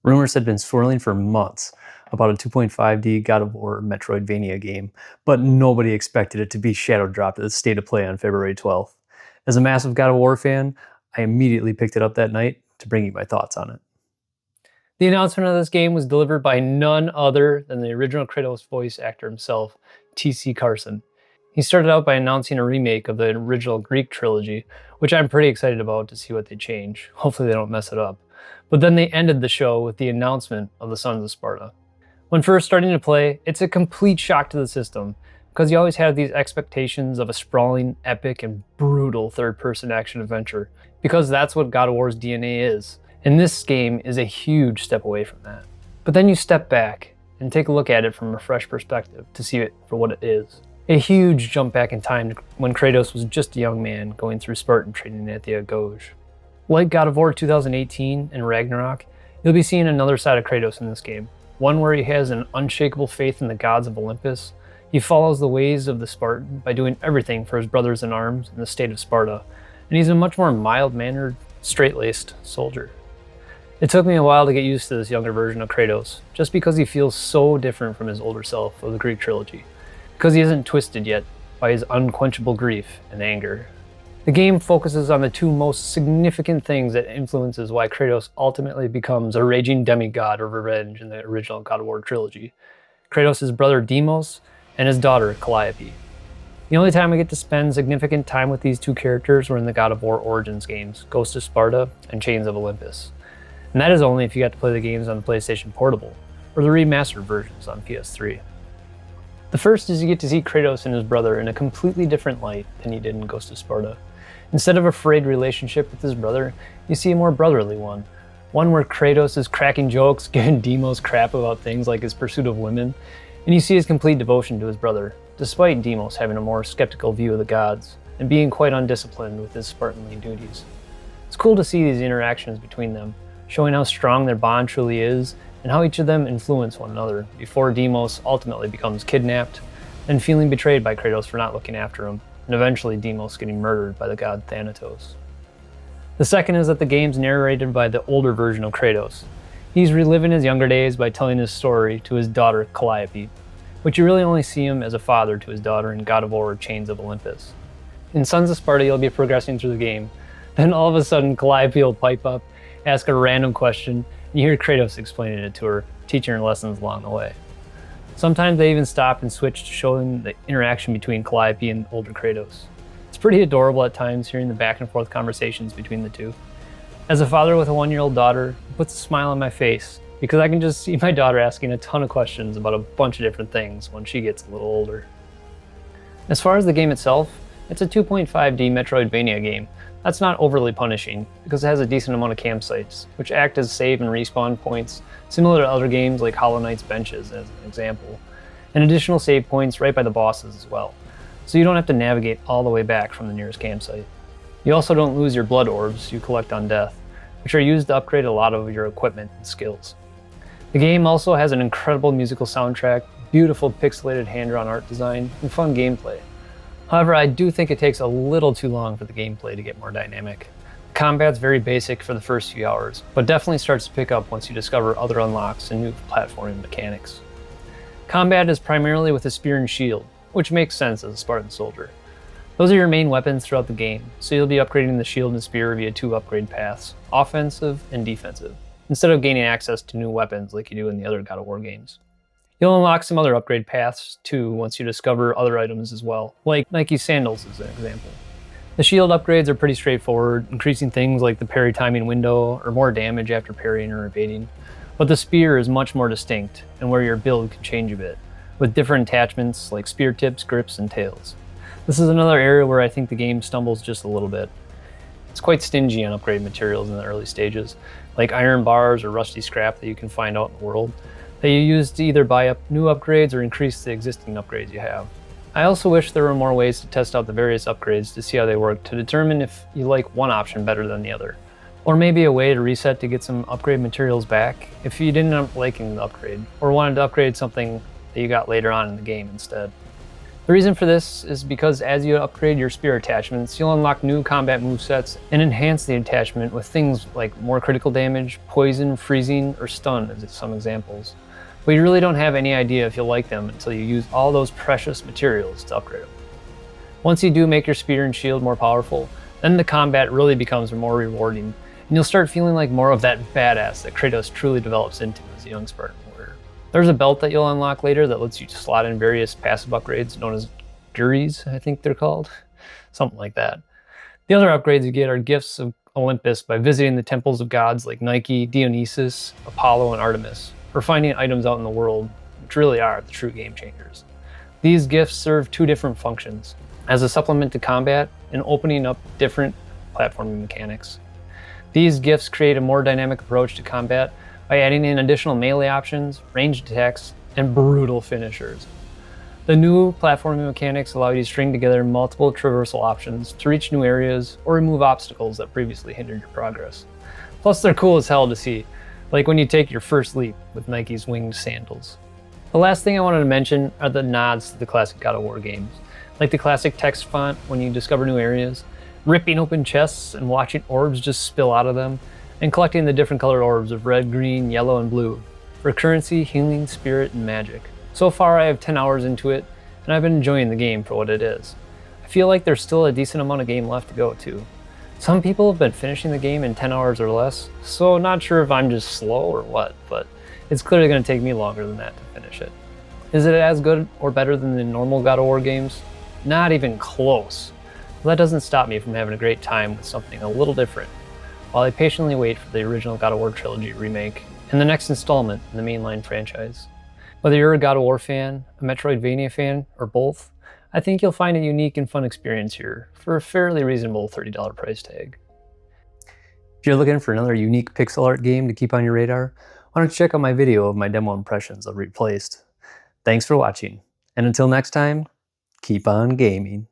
Rumors had been swirling for months about a 2.5D God of War Metroidvania game, but nobody expected it to be shadow dropped at the State of Play on February 12th. As a massive God of War fan, I immediately picked it up that night to bring you my thoughts on it. The announcement of this game was delivered by none other than the original Kratos voice actor himself, T.C. Carson. He started out by announcing a remake of the original Greek trilogy, which I'm pretty excited about to see what they change. Hopefully they don't mess it up. But then they ended the show with the announcement of the Sons of Sparta. When first starting to play, it's a complete shock to the system, because you always have these expectations of a sprawling, epic, and brutal third-person action adventure, because that's what God of War's DNA is. And this game is a huge step away from that. But then you step back and take a look at it from a fresh perspective to see it for what it is. A huge jump back in time when Kratos was just a young man going through Spartan training at the Agoj. Like God of War 2018 and Ragnarok, you'll be seeing another side of Kratos in this game. One where he has an unshakable faith in the gods of Olympus. He follows the ways of the Spartan by doing everything for his brothers in arms in the state of Sparta. And he's a much more mild-mannered, straight-laced soldier. It took me a while to get used to this younger version of Kratos, just because he feels so different from his older self of the Greek trilogy. Because he isn't twisted yet by his unquenchable grief and anger. The game focuses on the two most significant things that influences why Kratos ultimately becomes a raging demigod of revenge in the original God of War trilogy. Kratos' brother Deimos and his daughter Calliope. The only time I get to spend significant time with these two characters were in the God of War Origins games, Ghost of Sparta and Chains of Olympus. And that is only if you got to play the games on the PlayStation Portable, or the remastered versions on PS3. The first is you get to see Kratos and his brother in a completely different light than he did in Ghost of Sparta. Instead of a frayed relationship with his brother, you see a more brotherly one. One where Kratos is cracking jokes, giving Deimos crap about things like his pursuit of women, and you see his complete devotion to his brother, despite Deimos having a more skeptical view of the gods, and being quite undisciplined with his Spartanly duties. It's cool to see these interactions between them, showing how strong their bond truly is, and how each of them influence one another, before Deimos ultimately becomes kidnapped, and feeling betrayed by Kratos for not looking after him, and eventually Deimos getting murdered by the god Thanatos. The second is that the game's narrated by the older version of Kratos. He's reliving his younger days by telling his story to his daughter Calliope, but you really only see him as a father to his daughter in God of War Chains of Olympus. In Sons of Sparta, you'll be progressing through the game, then all of a sudden Calliope will pipe up, ask a random question, and you hear Kratos explaining it to her, teaching her lessons along the way. Sometimes they even stop and switch to showing the interaction between Calliope and older Kratos. It's pretty adorable at times hearing the back and forth conversations between the two. As a father with a 1-year-old daughter, it puts a smile on my face because I can just see my daughter asking a ton of questions about a bunch of different things when she gets a little older. As far as the game itself, it's a 2.5D Metroidvania game. That's not overly punishing because it has a decent amount of campsites, which act as save and respawn points, similar to other games like Hollow Knight's Benches as an example, and additional save points right by the bosses as well, so you don't have to navigate all the way back from the nearest campsite. You also don't lose your blood orbs you collect on death, which are used to upgrade a lot of your equipment and skills. The game also has an incredible musical soundtrack, beautiful pixelated hand-drawn art design, and fun gameplay. However, I do think it takes a little too long for the gameplay to get more dynamic. Combat's very basic for the first few hours, but definitely starts to pick up once you discover other unlocks and new platforming mechanics. Combat is primarily with a spear and shield, which makes sense as a Spartan soldier. Those are your main weapons throughout the game, so you'll be upgrading the shield and spear via 2 upgrade paths, offensive and defensive, instead of gaining access to new weapons like you do in the other God of War games. You'll unlock some other upgrade paths too once you discover other items as well, like Nike sandals as an example. The shield upgrades are pretty straightforward, increasing things like the parry timing window or more damage after parrying or evading. But the spear is much more distinct and where your build can change a bit, with different attachments like spear tips, grips, and tails. This is another area where I think the game stumbles just a little bit. It's quite stingy on upgrade materials in the early stages, like iron bars or rusty scrap that you can find out in the world, that you use to either buy up new upgrades or increase the existing upgrades you have. I also wish there were more ways to test out the various upgrades to see how they work to determine if you like one option better than the other. Or maybe a way to reset to get some upgrade materials back if you didn't end up liking the upgrade, or wanted to upgrade something that you got later on in the game instead. The reason for this is because as you upgrade your spear attachments, you'll unlock new combat movesets and enhance the attachment with things like more critical damage, poison, freezing, or stun as some examples. But you really don't have any idea if you'll like them until you use all those precious materials to upgrade them. Once you do make your spear and shield more powerful, then the combat really becomes more rewarding, and you'll start feeling like more of that badass that Kratos truly develops into as a young Spartan warrior. There's a belt that you'll unlock later that lets you slot in various passive upgrades known as Guris, I think they're called. Something like that. The other upgrades you get are gifts of Olympus by visiting the temples of gods like Nike, Dionysus, Apollo, and Artemis, or finding items out in the world, which really are the true game changers. These gifts serve two different functions: as a supplement to combat and opening up different platforming mechanics. These gifts create a more dynamic approach to combat by adding in additional melee options, ranged attacks, and brutal finishers. The new platforming mechanics allow you to string together multiple traversal options to reach new areas or remove obstacles that previously hindered your progress. Plus, they're cool as hell to see, like when you take your first leap with Nike's winged sandals. The last thing I wanted to mention are the nods to the classic God of War games, like the classic text font when you discover new areas, ripping open chests and watching orbs just spill out of them, and collecting the different colored orbs of red, green, yellow, and blue for currency, healing, spirit, and magic. So far I have 10 hours into it, and I've been enjoying the game for what it is. I feel like there's still a decent amount of game left to go too. Some people have been finishing the game in 10 hours or less, so not sure if I'm just slow or what, but it's clearly going to take me longer than that to finish it. Is it as good or better than the normal God of War games? Not even close. Well, that doesn't stop me from having a great time with something a little different, while I patiently wait for the original God of War Trilogy remake and the next installment in the mainline franchise. Whether you're a God of War fan, a Metroidvania fan, or both, I think you'll find a unique and fun experience here for a fairly reasonable $30 price tag. If you're looking for another unique pixel art game to keep on your radar, why don't you check out my video of my demo impressions of Replaced. Thanks for watching, and until next time, keep on gaming.